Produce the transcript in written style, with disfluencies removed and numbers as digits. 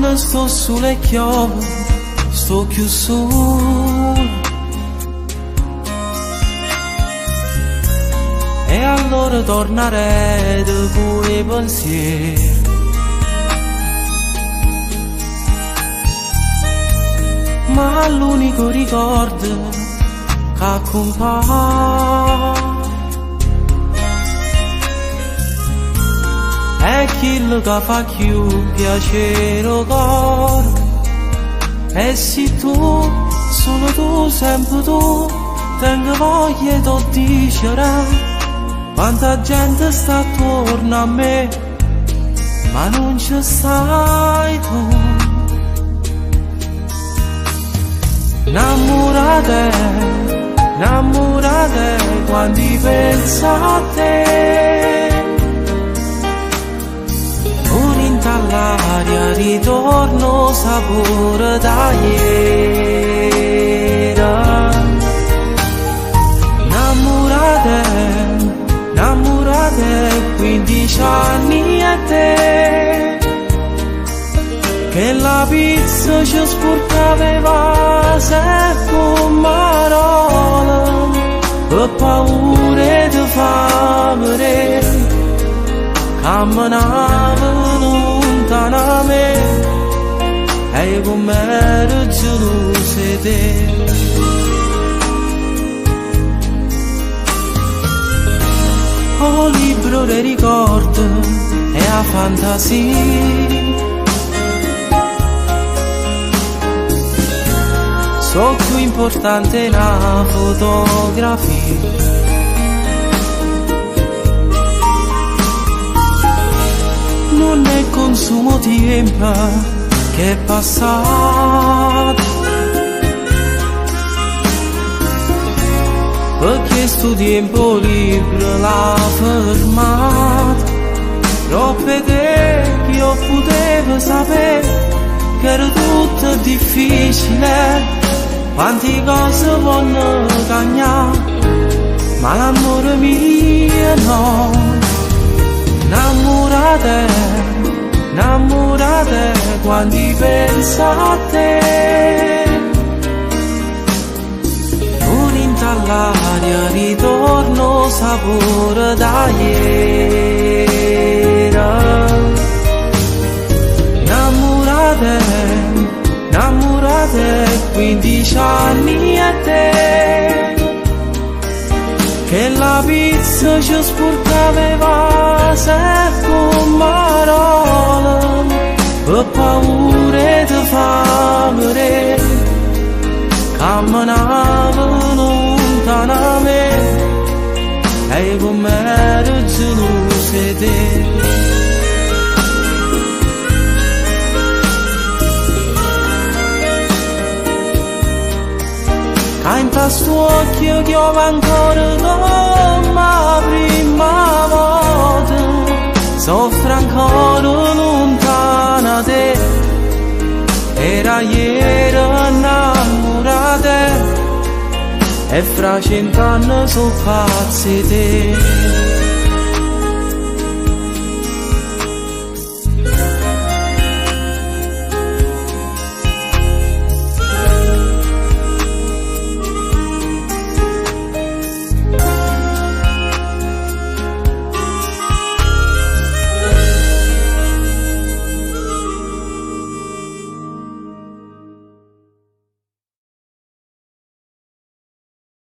quando sto sulle chiove, sto più solo. E allora tornerei dopo i pensieri. Ma l'unico ricordo che accompagna è quello che fa più piacere al cuore. E se tu, solo tu, sempre tu, tengo voglia di dicere quanta gente sta attorno a me, ma non ci stai tu. Innamorate, innamorate quando penso a te. Pure in dall'aria ritorno sapore da ieri. Innamorate, innamorate 15 anni a te, che la pizza ci sporcava sempre con parole, per paura di fame, camminava lontano a me, e come ero geloso di te. Oh, libro dei ricordi e a fantasia, so più importante una fotografia. Non è consumo tempo che è passato, perché sto tempo libero l'ha fermato. Troppe te che io potevo sapere che era tutto difficile, quante cose vanno cagnare, ma l'amore mio no. Innamorate, innamorate quando penso a te. Pure in dall'aria ritorno sapore da ieri. Innamorate, innamorate 15 anni a te, che la pizza ci sporcava sempre con parole, per paura di fame, camminava lontano a me, e come ero geloso di te. In questo occhio che ho ancora come la prima volta, soffro ancora lontana da te. Era ieri innamorata e fra 100 anni sono pazzi di te.